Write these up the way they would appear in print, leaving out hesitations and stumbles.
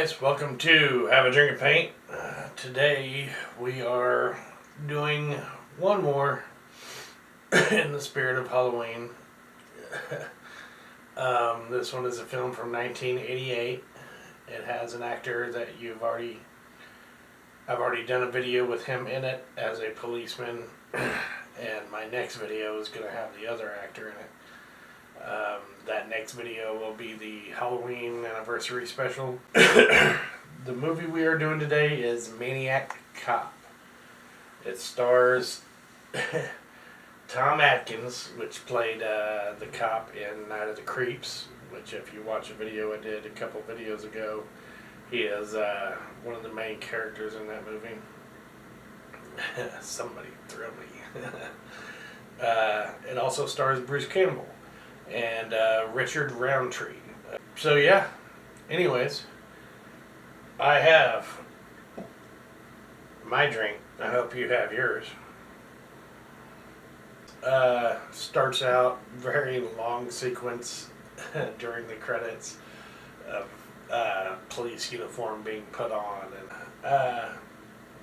guys, welcome to Have a Drink of Paint. Today we are doing one more in the spirit of Halloween. This one is a film from 1988. It has an actor that I've already done a video with him in it as a policeman, and my next video is going to have the other actor in it. That next video will be the Halloween anniversary special. The movie we are doing today is Maniac Cop. It stars Tom Atkins, which played the cop in Night of the Creeps, which if you watch a video I did a couple videos ago, he is one of the main characters in that movie. Somebody throw me. It also stars Bruce Campbell and Richard Roundtree. So yeah, anyways, I have my drink. I hope you have yours. Starts out very long sequence during the credits of police uniform being put on, and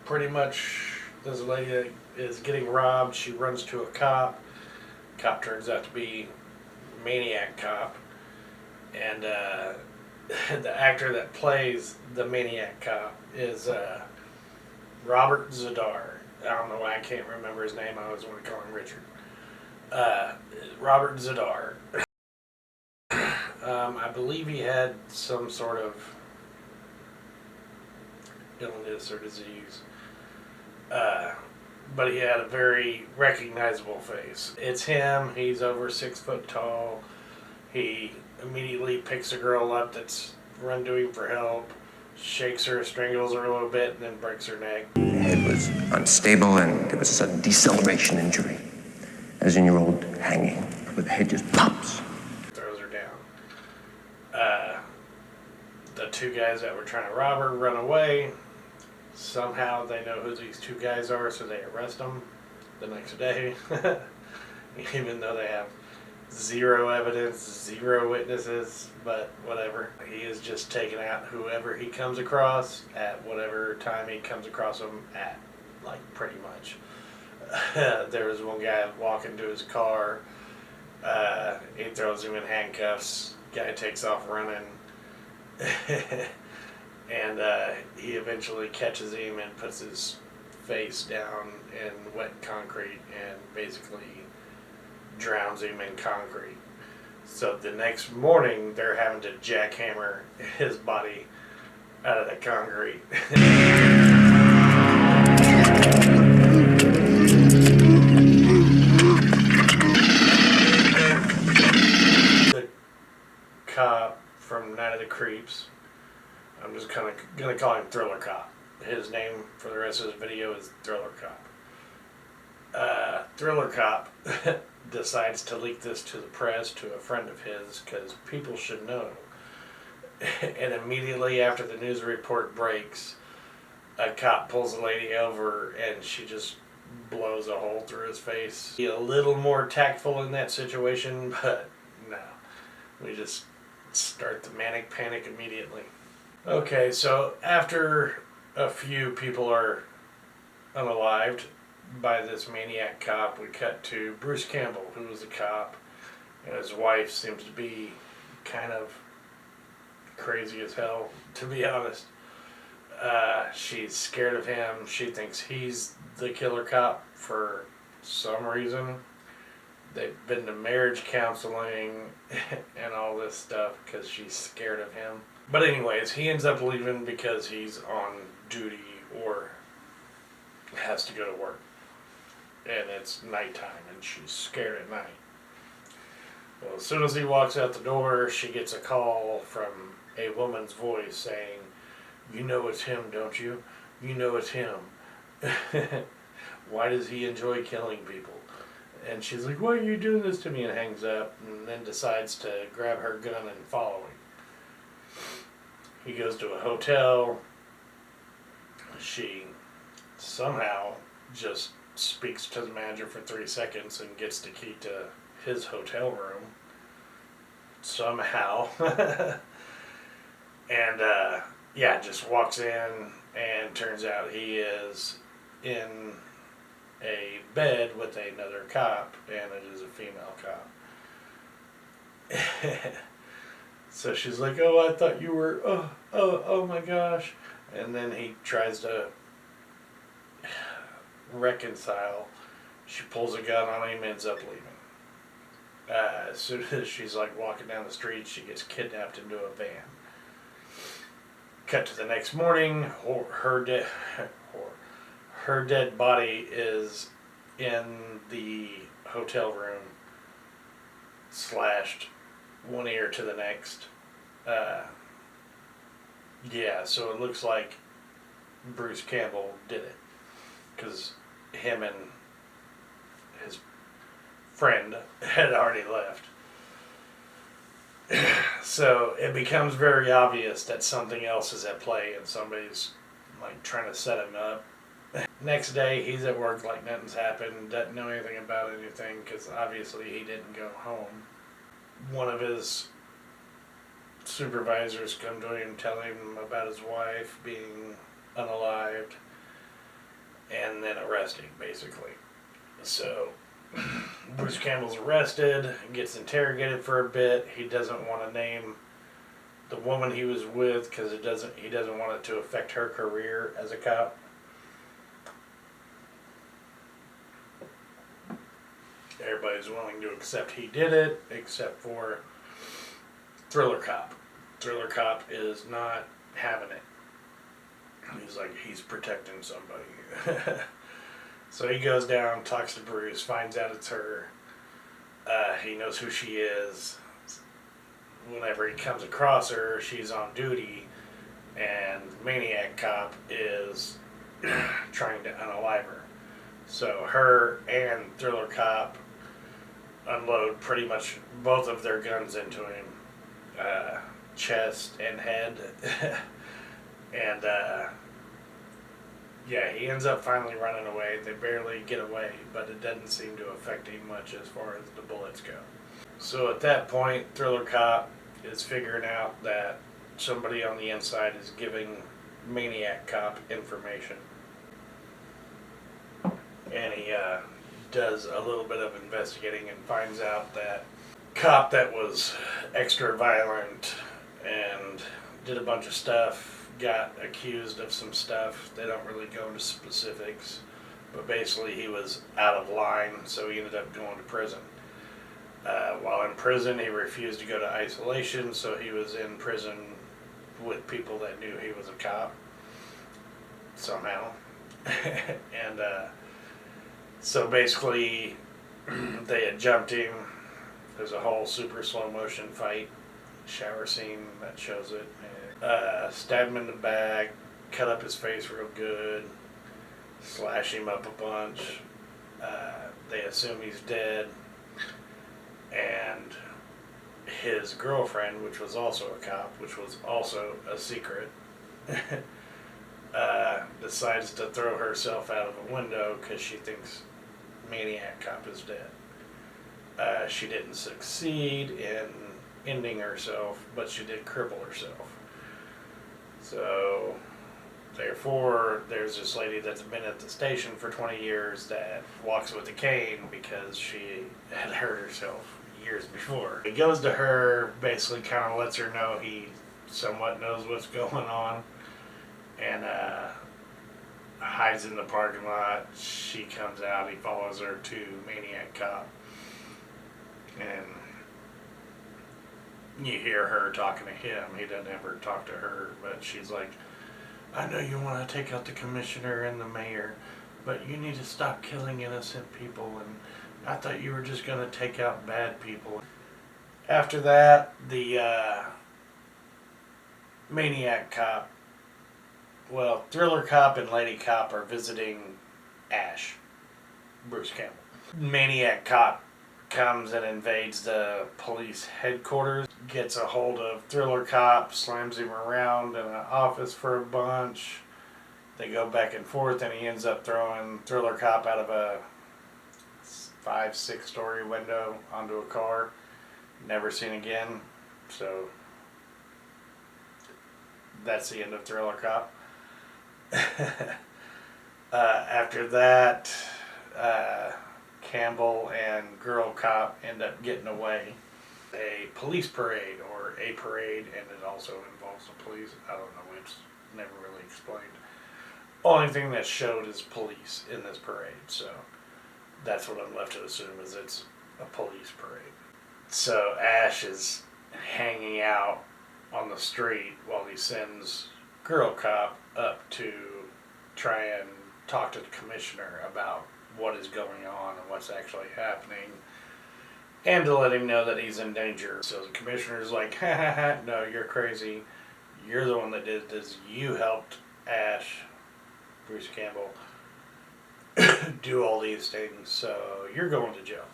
pretty much this lady that is getting robbed, she runs to a cop. Cop turns out to be Maniac Cop, and the actor that plays the Maniac Cop is Robert Zadar. I don't know why I can't remember his name. I always want to call him Richard. Robert Zadar. I believe he had some sort of illness or disease. But he had a very recognizable face. It's him. He's over 6 foot tall. He immediately picks a girl up that's run to him for help, shakes her, strangles her a little bit, and then breaks her neck. The head was unstable and there was a sudden deceleration injury. As in your old hanging, where the head just pops. Throws her down. The two guys that were trying to rob her run away. Somehow they know who these two guys are, so they arrest them the next day. Even though they have zero evidence, zero witnesses, but whatever. He is just taking out whoever he comes across at whatever time he comes across them at, like pretty much. There was one guy walking to his car. He throws him in handcuffs. Guy takes off running. And he eventually catches him and puts his face down in wet concrete and basically drowns him in concrete. So the next morning they're having to jackhammer his body out of the concrete. The cop from Night of the Creeps, I'm just kind of going to call him Thriller Cop. His name for the rest of this video is Thriller Cop. Thriller Cop decides to leak this to the press to a friend of his because people should know. And immediately after the news report breaks, a cop pulls a lady over and she just blows a hole through his face. Be a little more tactful in that situation, but no. We just start the manic panic immediately. Okay, so after a few people are unalived by this Maniac Cop, we cut to Bruce Campbell, who was a cop, and his wife seems to be kind of crazy as hell, to be honest. She's scared of him. She thinks he's the killer cop for some reason. They've been to marriage counseling and all this stuff because she's scared of him. But anyways, he ends up leaving because he's on duty or has to go to work. And it's nighttime and she's scared at night. Well, as soon as he walks out the door, she gets a call from a woman's voice saying, "You know it's him, don't you? You know it's him. Why does he enjoy killing people?" And she's like, "Why are you doing this to me?" and hangs up, and then decides to grab her gun and follow him. He goes to a hotel. She somehow just speaks to the manager for 3 seconds and gets the key to his hotel room. Somehow. And yeah, just walks in and turns out he is in a bed with another cop, and it is a female cop. So she's like, "Oh, I thought you were. Oh my gosh!" And then he tries to reconcile. She pulls a gun on him, ends up leaving. As soon as she's like walking down the street, she gets kidnapped into a van. Cut to the next morning, her dead body is in the hotel room, slashed one ear to the next. Yeah, so it looks like Bruce Campbell did it, because him and his friend had already left. So it becomes very obvious that something else is at play and somebody's like trying to set him up. Next day, he's at work like nothing's happened, doesn't know anything about anything because obviously he didn't go home. One of his supervisors come to him, tell him about his wife being unalived, and then arrest him, basically. So Bruce Campbell's arrested, gets interrogated for a bit. He doesn't want to name the woman he was with because he doesn't want it to affect her career as a cop. Everybody's willing to accept he did it, except for Thriller Cop. Thriller Cop is not having it. He's like, he's protecting somebody. So he goes down, talks to Bruce, finds out it's her. He knows who she is. Whenever he comes across her, she's on duty, and Maniac Cop is trying to unalive her. So her and Thriller Cop unload pretty much both of their guns into him, chest and head. And yeah, he ends up finally running away. They barely get away, but it doesn't seem to affect him much as far as the bullets go. So at that point, Thriller Cop is figuring out that somebody on the inside is giving Maniac Cop information. And he does a little bit of investigating and finds out that cop that was extra violent and did a bunch of stuff got accused of some stuff. They don't really go into specifics, but basically he was out of line, so he ended up going to prison. While in prison, he refused to go to isolation, so he was in prison with people that knew he was a cop somehow. And so basically they had jumped him. There's a whole super slow motion fight, shower scene that shows it. Stabbed him in the back, cut up his face real good, slash him up a bunch. They assume he's dead, and his girlfriend, which was also a cop, which was also a secret, decides to throw herself out of a window because she thinks Maniac Cop is dead. She didn't succeed in ending herself, but she did cripple herself. So, therefore, there's this lady that's been at the station for 20 years that walks with a cane because she had hurt herself years before. He goes to her, basically kind of lets her know he somewhat knows what's going on, and hides in the parking lot. She comes out, he follows her to Maniac Cop, and you hear her talking to him. He doesn't ever talk to her, but she's like, I know you want to take out the commissioner and the mayor, but you need to stop killing innocent people, and I thought you were just going to take out bad people. After that, the Maniac Cop, well, Thriller Cop and Lady Cop are visiting Ash, Bruce Campbell. Maniac Cop comes and invades the police headquarters, gets a hold of Thriller Cop, slams him around in an office for a bunch. They go back and forth, and he ends up throwing Thriller Cop out of a 5-6 story window onto a car. Never seen again. So that's the end of Thriller Cop. After that, Campbell and Girl Cop end up getting away. A police parade, or a parade, and it also involves the police. I don't know, it's never really explained. Only thing that showed is police in this parade, so that's what I'm left to assume, is it's a police parade. So Ash is hanging out on the street while he sends Girl Cop up to try and talk to the commissioner about what is going on and what's actually happening, and to let him know that he's in danger. So the commissioner's like, ha ha ha, no, you're crazy. You're the one that did this. You helped Ash, Bruce Campbell, do all these things, so you're going to jail.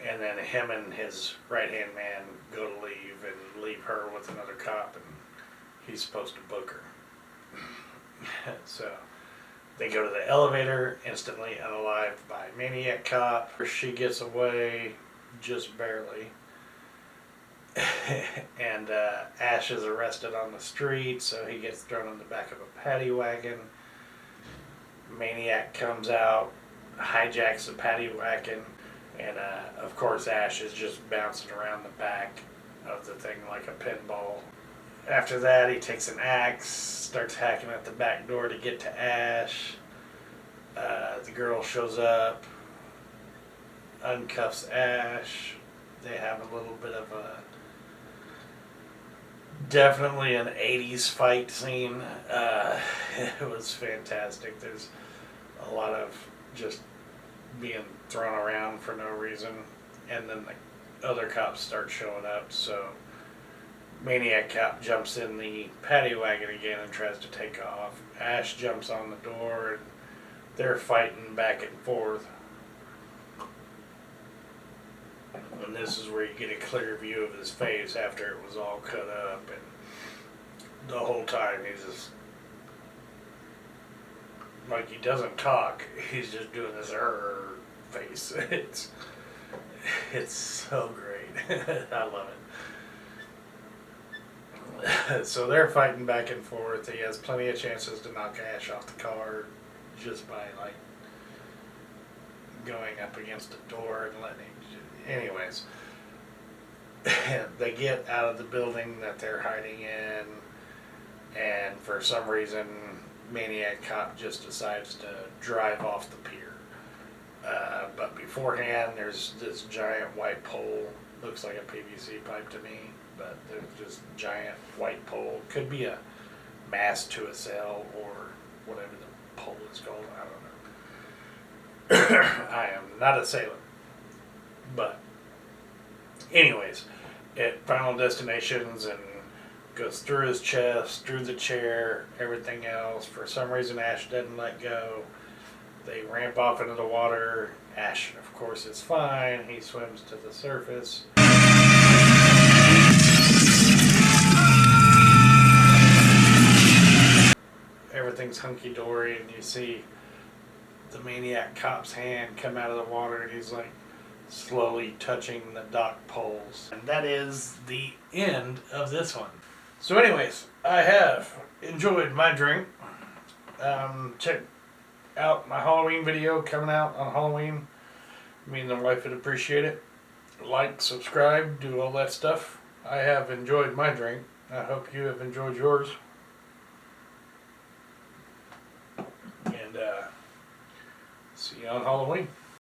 And then him and his right-hand man go to leave and leave her with another cop, and he's supposed to book her. So they go to the elevator, instantly unalived by Maniac Cop. She gets away just barely. And Ash is arrested on the street, so he gets thrown in the back of a paddy wagon. Maniac comes out, hijacks the paddy wagon, and of course Ash is just bouncing around the back of the thing like a pinball. After that, he takes an axe, starts hacking at the back door to get to Ash. The girl shows up, uncuffs Ash. They have a little bit of a, definitely an 80s fight scene. It was fantastic. There's a lot of just being thrown around for no reason, and then the other cops start showing up, so Maniac Cop jumps in the paddy wagon again and tries to take off. Ash jumps on the door, and they're fighting back and forth. And this is where you get a clear view of his face after it was all cut up, and the whole time he's just like, he doesn't talk, he's just doing this face. It's so great. I love it. So they're fighting back and forth. He has plenty of chances to knock Ash off the car just by like going up against the door and letting him. Anyways, they get out of the building that they're hiding in, and for some reason Maniac Cop just decides to drive off the pier. But beforehand, there's this giant white pole. Looks like a PVC pipe to me, but there's this giant white pole. Could be a mast to a sail or whatever the pole is called. I don't know. I am not a sailor. But anyways, at Final Destinations and goes through his chest, through the chair, everything else. For some reason, Ash doesn't let go. They ramp off into the water. Ash, of course, is fine. He swims to the surface. Everything's hunky-dory, and you see the Maniac Cop's hand come out of the water, and he's like slowly touching the dock poles. And that is the end of this one. So anyways, I have enjoyed my drink. Check out my Halloween video coming out on Halloween. Me and the wife would appreciate it. Like, subscribe, do all that stuff. I have enjoyed my drink. I hope you have enjoyed yours. And see you on Halloween.